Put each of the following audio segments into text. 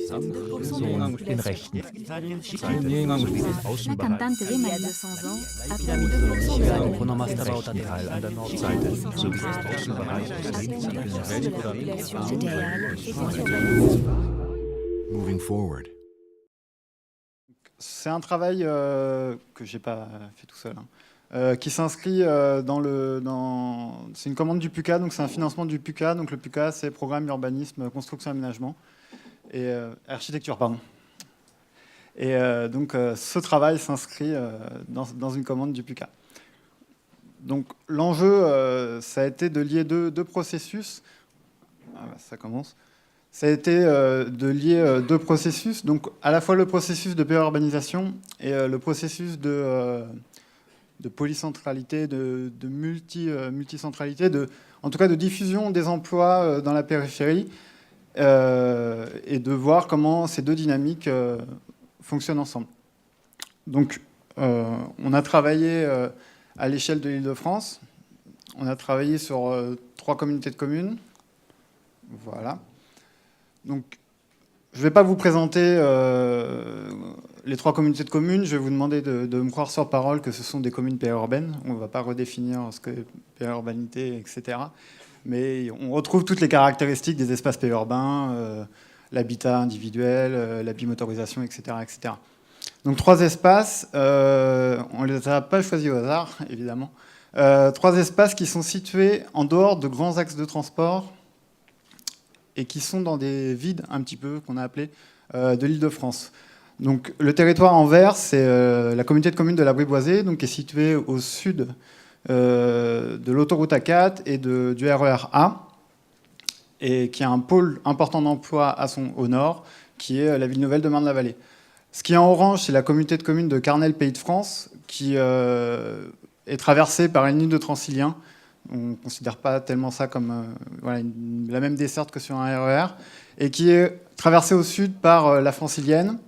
Personen den Rechten. La cantante de Mali, 200 ans, a permis 2% de la Rechten Teil an der Nordseite sowie des Außenbereiches links und rechts. Moving forward. C'est un travail que j'ai pas fait tout seul, qui s'inscrit c'est une commande du PUCA, donc c'est un financement du PUCA. Donc le PUCA, c'est Programme Urbanisme, Construction, Aménagement et Architecture, pardon. Et donc ce travail s'inscrit dans une commande du PUCA. Donc l'enjeu, ça a été de lier deux processus. Ah, bah, ça commence. Ça a été de lier deux processus, donc à la fois le processus de péurbanisation et le processus de polycentralité, de multicentralité, en tout cas de diffusion des emplois dans la périphérie, et de voir comment ces deux dynamiques fonctionnent ensemble. Donc on a travaillé à l'échelle de l'Île-de-France, on a travaillé sur 3 communautés de communes, voilà. Donc, je ne vais pas vous présenter les 3 communautés de communes. Je vais vous demander de me croire sur parole que ce sont des communes périurbaines. On ne va pas redéfinir ce qu'est périurbanité, etc. Mais on retrouve toutes les caractéristiques des espaces périurbains, l'habitat individuel, la bimotorisation, etc., etc. Donc 3 espaces, on ne les a pas choisis au hasard, évidemment. 3 espaces qui sont situés en dehors de grands axes de transport et qui sont dans des vides un petit peu, qu'on a appelés, de l'Île-de-France. Donc le territoire en vert, c'est la communauté de communes de la Briboisée, donc, qui est située au sud de l'autoroute A4 et du RER A, et qui a un pôle important d'emploi au nord, qui est la ville nouvelle de Marne-la-Vallée. Ce qui est en orange, c'est la communauté de communes de Carnel, Pays de France, qui est traversée par une ligne de Transilien. On ne considère pas tellement ça comme la même desserte que sur un RER, et qui est traversée au sud par la Francilienne,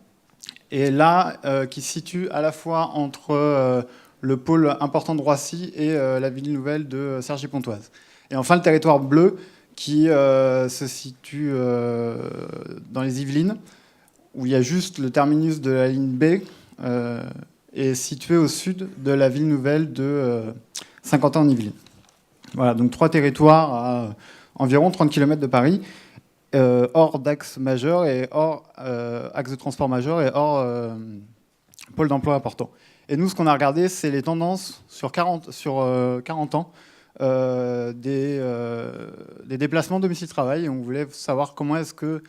et là, qui se situe à la fois entre le pôle important de Roissy et la ville nouvelle de Cergy-Pontoise. Et enfin, le territoire bleu, qui se situe dans les Yvelines, où il y a juste le terminus de la ligne B, et situé au sud de la ville nouvelle de Saint-Quentin-en-Yvelines. Voilà, donc 3 territoires à environ 30 km de Paris, hors d'axe majeur et hors axe de transport majeur et hors pôle d'emploi important. Et nous, ce qu'on a regardé, c'est les tendances sur 40 ans des déplacements domicile-travail. Et on voulait savoir comment est-ce que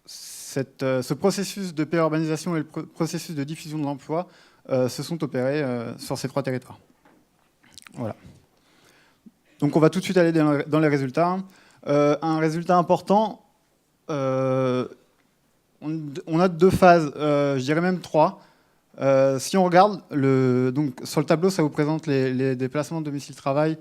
ce processus de périurbanisation et le processus de diffusion de l'emploi se sont opérés sur ces 3 territoires. Voilà. Donc on va tout de suite aller dans les résultats. Un résultat important, on a 2 phases, je dirais même 3. Si on regarde, donc sur le tableau, ça vous présente les déplacements de domicile-travail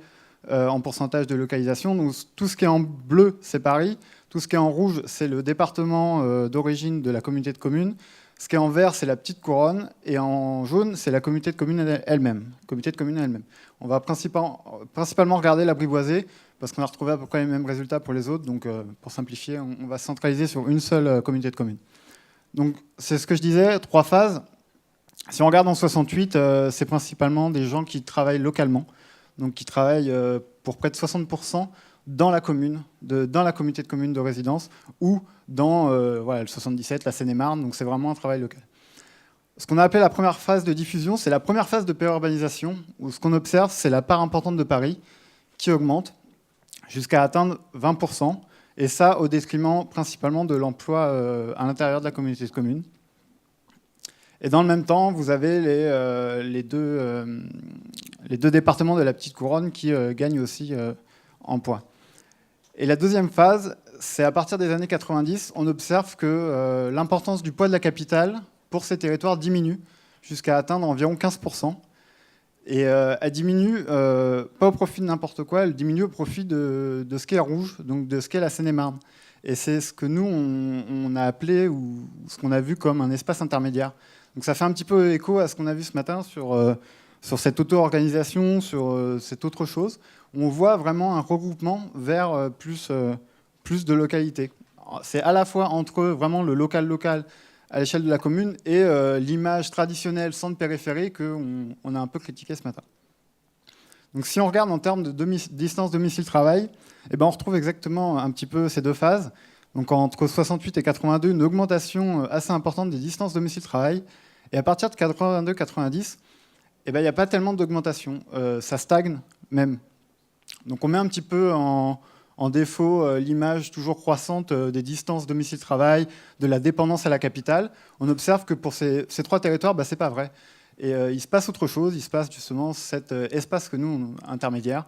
en pourcentage de localisation. Donc, tout ce qui est en bleu, c'est Paris. Tout ce qui est en rouge, c'est le département d'origine de la communauté de communes. Ce qui est en vert, c'est la petite couronne. Et en jaune, c'est la communauté de communes elle-même. On va principalement regarder la Briboisée, parce qu'on a retrouvé à peu près les mêmes résultats pour les autres. Donc, pour simplifier, on va se centraliser sur une seule communauté de communes. Donc, c'est ce que je disais, 3 phases. Si on regarde en 68, c'est principalement des gens qui travaillent localement, donc qui travaillent pour près de 60% dans la commune, dans la communauté de communes de résidence, ou dans le 77, la Seine-et-Marne, donc c'est vraiment un travail local. Ce qu'on a appelé la première phase de diffusion, c'est la première phase de périurbanisation, où ce qu'on observe, c'est la part importante de Paris qui augmente jusqu'à atteindre 20%, et ça au détriment principalement de l'emploi à l'intérieur de la communauté de communes. Et dans le même temps, vous avez les deux départements de la petite couronne qui gagnent aussi en poids. Et la deuxième phase, c'est à partir des années 90, on observe que l'importance du poids de la capitale pour ces territoires diminue jusqu'à atteindre environ 15%. Et elle diminue pas au profit de n'importe quoi, elle diminue au profit de ce qu'est rouge, donc de ce qu'est la Seine-et-Marne. Et c'est ce que nous, on a appelé, ou ce qu'on a vu comme un espace intermédiaire. Donc ça fait un petit peu écho à ce qu'on a vu ce matin sur cette auto-organisation, sur cette autre chose. On voit vraiment un regroupement vers plus de localités. c'est à la fois entre vraiment le local à l'échelle de la commune et l'image traditionnelle centre-périphérie qu'on a un peu critiqué ce matin. Donc si on regarde en termes de distance domicile-travail, eh ben on retrouve exactement un petit peu ces deux phases. Donc entre 68 et 82, une augmentation assez importante des distances domicile-travail. Et à partir de 82-90, eh ben, il n'y a pas tellement d'augmentation. Ça stagne même. Donc on met un petit peu en défaut l'image toujours croissante des distances domicile-travail, de la dépendance à la capitale. On observe que pour ces trois territoires, ce n'est pas vrai. Et il se passe autre chose, il se passe justement cet espace que nous, intermédiaire.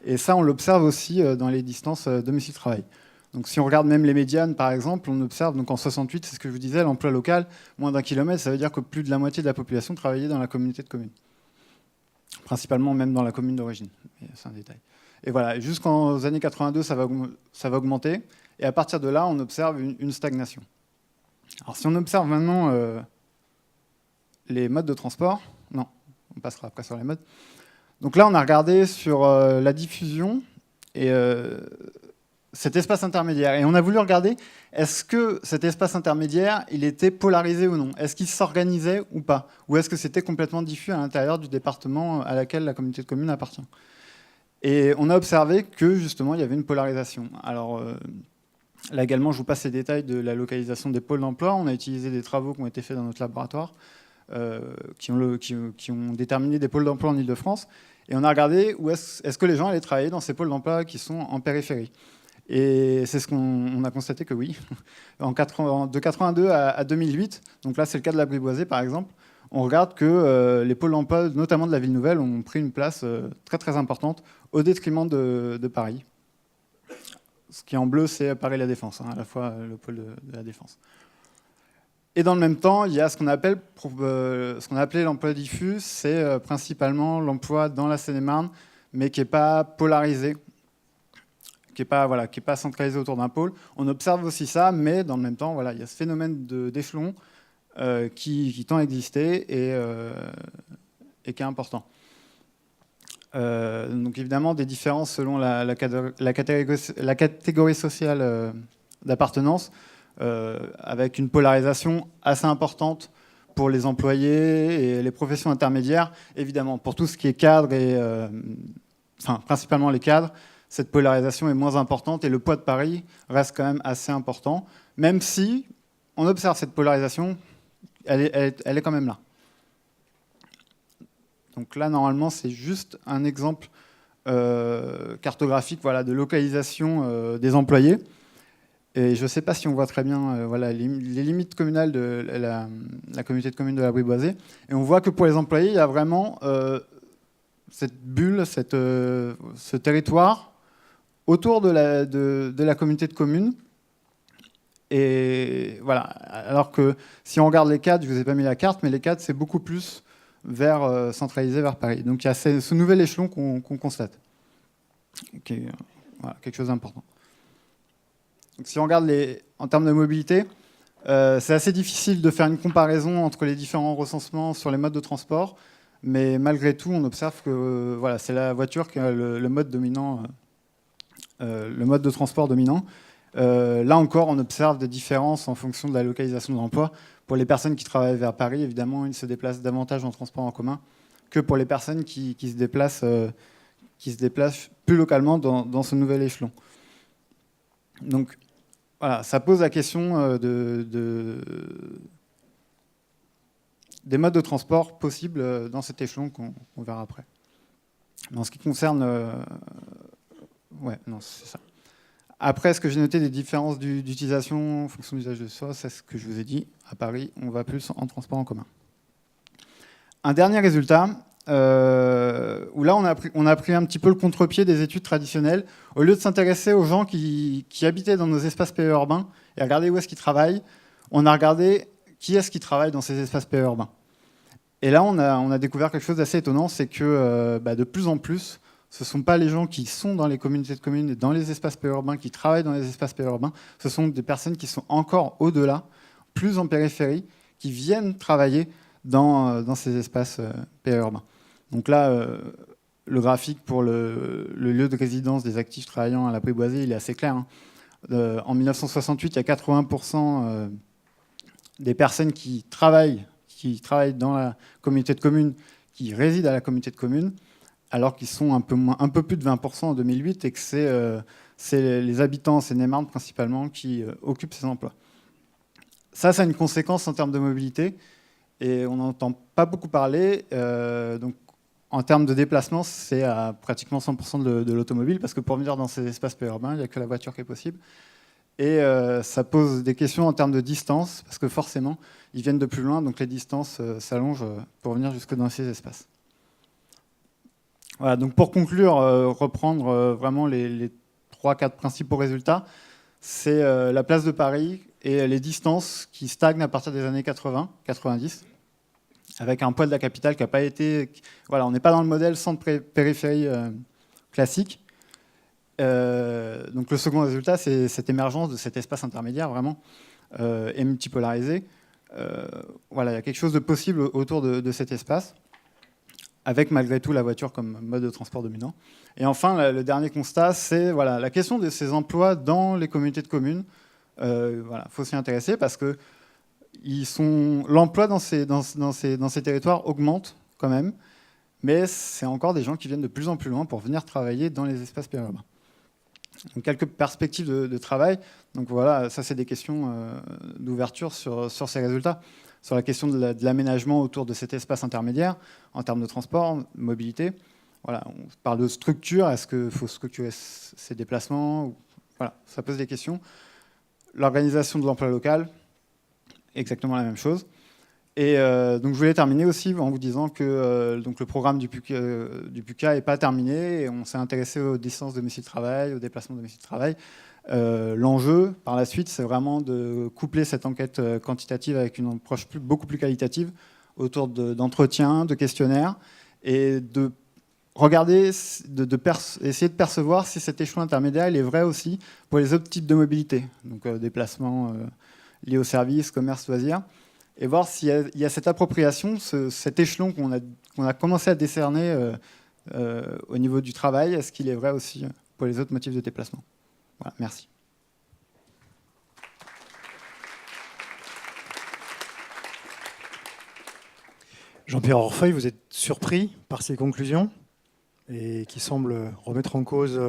Et ça, on l'observe aussi dans les distances domicile-travail. Donc si on regarde même les médianes, par exemple, on observe donc en 68, c'est ce que je vous disais, l'emploi local, moins d'1 kilomètre, ça veut dire que plus de la moitié de la population travaillait dans la communauté de communes. Principalement même dans la commune d'origine, mais c'est un détail. Et voilà, jusqu'aux années 82, ça va augmenter. Et à partir de là, on observe une stagnation. Alors si on observe maintenant les modes de transport, non, on passera après sur les modes. Donc là, on a regardé sur la diffusion et cet espace intermédiaire. Et on a voulu regarder, est-ce que cet espace intermédiaire, il était polarisé ou non? Est-ce qu'il s'organisait ou pas? Ou est-ce que c'était complètement diffus à l'intérieur du département à laquelle la communauté de communes appartient? Et on a observé que, justement, il y avait une polarisation. Alors, là également, je vous passe les détails de la localisation des pôles d'emploi. On a utilisé des travaux qui ont été faits dans notre laboratoire, qui ont déterminé des pôles d'emploi en Ile-de-France. Et on a regardé où est-ce que les gens allaient travailler dans ces pôles d'emploi qui sont en périphérie. Et c'est ce qu'on a constaté que oui. De 82 à 2008, donc là c'est le cas de la Briboisée par exemple, on regarde que les pôles d'emploi, notamment de la ville nouvelle, ont pris une place très très importante au détriment de Paris. Ce qui est en bleu, c'est Paris La Défense, à la fois le pôle de la Défense. Et dans le même temps, il y a ce qu'on a appelé l'emploi diffus, c'est principalement l'emploi dans la Seine-et-Marne, mais qui n'est pas polarisé, qui n'est pas centralisé autour d'un pôle. On observe aussi ça, mais dans le même temps, il y a ce phénomène d'échelon qui tend à exister et qui est important. Donc évidemment, des différences selon la catégorie sociale d'appartenance, avec une polarisation assez importante pour les employés et les professions intermédiaires. Évidemment, pour tout ce qui est cadre, principalement les cadres, cette polarisation est moins importante et le poids de Paris reste quand même assez important, même si on observe cette polarisation, elle est quand même là. Donc là, normalement, c'est juste un exemple cartographique de localisation des employés. Et je ne sais pas si on voit très bien les limites communales de la communauté de communes de la Briboisée. Et on voit que pour les employés, il y a vraiment cette bulle, ce territoire autour de la communauté de communes. Et voilà. Alors que si on regarde les cadres, je ne vous ai pas mis la carte, mais les cadres, c'est beaucoup plus centralisé vers Paris. Donc il y a ce nouvel échelon qu'on constate, qui est quelque chose d'important. Donc, si on regarde en termes de mobilité, c'est assez difficile de faire une comparaison entre les différents recensements sur les modes de transport, mais malgré tout, on observe que c'est la voiture qui est le mode dominant, le mode de transport dominant. Là encore, on observe des différences en fonction de la localisation de l'emploi. Pour les personnes qui travaillent vers Paris, évidemment, ils se déplacent davantage en transport en commun que pour les personnes qui se déplacent plus localement dans ce nouvel échelon. Donc, voilà, ça pose la question des modes de transport possibles dans cet échelon qu'on verra après. Mais en ce qui concerne... c'est ça. Après, ce que j'ai noté des différences d'utilisation en fonction de l'usage de soi, c'est ce que je vous ai dit. À Paris, on va plus en transport en commun. Un dernier résultat, où là, on a pris un petit peu le contre-pied des études traditionnelles. Au lieu de s'intéresser aux gens qui habitaient dans nos espaces périurbains et regarder où est-ce qu'ils travaillent, on a regardé qui est-ce qui travaille dans ces espaces périurbains. Et là, on a découvert quelque chose d'assez étonnant, c'est que de plus en plus, ce ne sont pas les gens qui sont dans les communautés de communes et dans les espaces périurbains, qui travaillent dans les espaces périurbains, ce sont des personnes qui sont encore au-delà, plus en périphérie, qui viennent travailler dans ces espaces périurbains. Donc là, le graphique pour le lieu de résidence des actifs travaillant à la Briboisée, il est assez clair. En 1968, il y a 80% des personnes qui travaillent dans la communauté de communes, qui résident à la communauté de communes, alors qu'ils sont un peu plus de 20% en 2008 et que c'est les habitants en Seine-et-Marne principalement qui occupent ces emplois. Ça a une conséquence en termes de mobilité et on n'entend pas beaucoup parler. Donc, en termes de déplacement, c'est à pratiquement 100% de l'automobile parce que pour venir dans ces espaces périurbains, il n'y a que la voiture qui est possible. Et ça pose des questions en termes de distance parce que forcément, ils viennent de plus loin, donc les distances s'allongent pour venir jusque dans ces espaces. Voilà, donc pour conclure, reprendre vraiment les 3-4 principaux résultats, c'est la place de Paris et les distances qui stagnent à partir des années 80-90, avec un poids de la capitale qui n'a pas été... Voilà, on n'est pas dans le modèle centre-périphérie classique. Donc le second résultat, c'est cette émergence de cet espace intermédiaire vraiment et multipolarisé. Voilà, il y a quelque chose de possible autour de cet espace, avec malgré tout la voiture comme mode de transport dominant. Et enfin, le dernier constat, c'est voilà, la question de ces emplois dans les communautés de communes. Voilà, faut s'y intéresser parce que l'emploi dans ces territoires augmente quand même, mais c'est encore des gens qui viennent de plus en plus loin pour venir travailler dans les espaces périurbains. Donc, quelques perspectives de travail. Donc voilà, ça c'est des questions d'ouverture sur ces résultats, sur la question de l'aménagement autour de cet espace intermédiaire en termes de transport, de mobilité. Voilà, on parle de structure, est-ce qu'il faut structurer ces déplacements? Voilà, ça pose des questions. L'organisation de l'emploi local, exactement la même chose. Et donc je voulais terminer aussi en vous disant que donc le programme du PUCA n'est pas terminé et on s'est intéressé aux distances de domicile-travail, aux déplacements de domicile-travail. L'enjeu, par la suite, c'est vraiment de coupler cette enquête quantitative avec une approche beaucoup plus qualitative autour d'entretiens, de questionnaires et de regarder, essayer de percevoir si cet échelon intermédiaire il est vrai aussi pour les autres types de mobilité, donc déplacements liés aux services, commerce, loisirs, et voir s'il y a cette appropriation, cet échelon qu'on a commencé à décerner au niveau du travail, est-ce qu'il est vrai aussi pour les autres motifs de déplacement? Voilà, merci. Jean-Pierre Orfeuille, vous êtes surpris par ces conclusions et qui semblent remettre en cause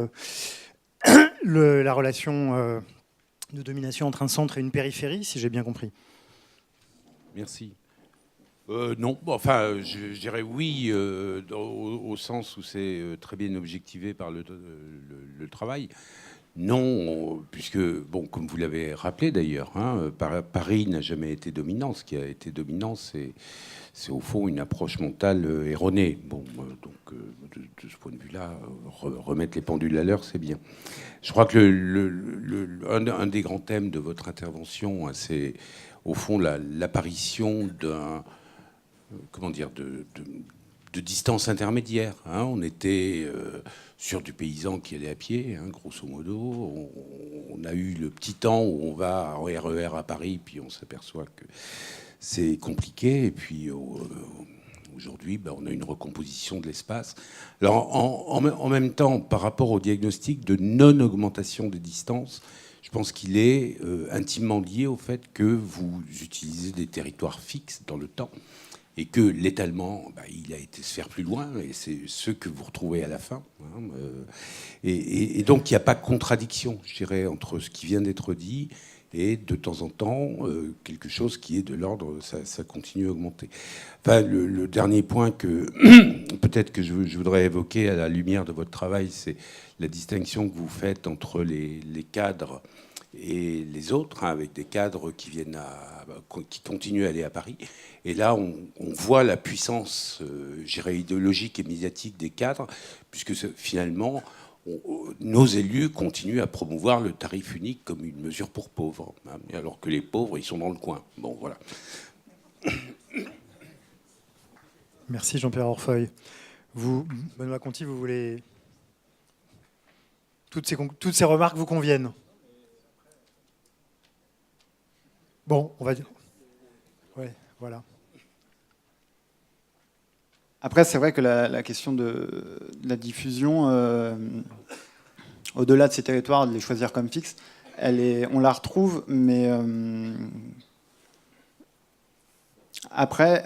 la relation de domination entre un centre et une périphérie, si j'ai bien compris. Merci. Non, enfin, je dirais oui, au sens où c'est très bien objectivé par le travail. Non, puisque, bon, comme vous l'avez rappelé d'ailleurs, hein, Paris n'a jamais été dominant. Ce qui a été dominant, c'est au fond une approche mentale erronée. Bon, donc, de ce point de vue-là, remettre les pendules à l'heure, c'est bien. Je crois que un des grands thèmes de votre intervention, c'est au fond l'apparition d'un, comment dire, de distance intermédiaire. Hein. On était sur du paysan qui allait à pied, hein, grosso modo. On a eu le petit temps où on va en RER à Paris, puis on s'aperçoit que c'est compliqué. Et puis aujourd'hui, on a une recomposition de l'espace. Alors en même temps, par rapport au diagnostic de non-augmentation des distances, je pense qu'il est intimement lié au fait que vous utilisez des territoires fixes dans le temps et que l'étalement, il a été se faire plus loin, et c'est ce que vous retrouvez à la fin. Hein, et donc, il n'y a pas de contradiction, je dirais, entre ce qui vient d'être dit et de temps en temps, quelque chose qui est de l'ordre, ça continue à augmenter. Enfin, le dernier point que peut-être que je voudrais évoquer à la lumière de votre travail, c'est la distinction que vous faites entre les cadres et les autres, hein, avec des cadres qui qui continuent à aller à Paris. Et là, on voit la puissance, idéologique et médiatique des cadres, puisque finalement, nos élus continuent à promouvoir le tarif unique comme une mesure pour pauvres, hein, alors que les pauvres, ils sont dans le coin. Bon, voilà. Merci Jean-Pierre Orfeuille. Vous, Benoît Conti, vous voulez... Toutes ces remarques vous conviennent? Bon, on va dire... Ouais, voilà. Après, c'est vrai que la question de la diffusion, au-delà de ces territoires, de les choisir comme fixes, on la retrouve, mais après,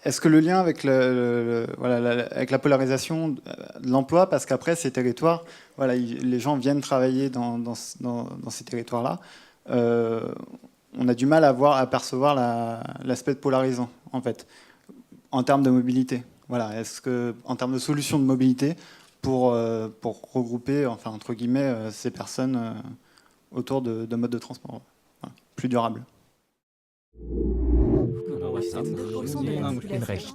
est-ce que le lien avec, avec la polarisation de l'emploi, parce qu'après ces territoires, voilà, les gens viennent travailler dans ces territoires-là, on a du mal à percevoir l'aspect polarisant, en fait, en termes de mobilité. Voilà, est-ce que, en termes de solutions de mobilité, pour regrouper, enfin entre guillemets, ces personnes autour de modes de transport plus durables. 2% de la population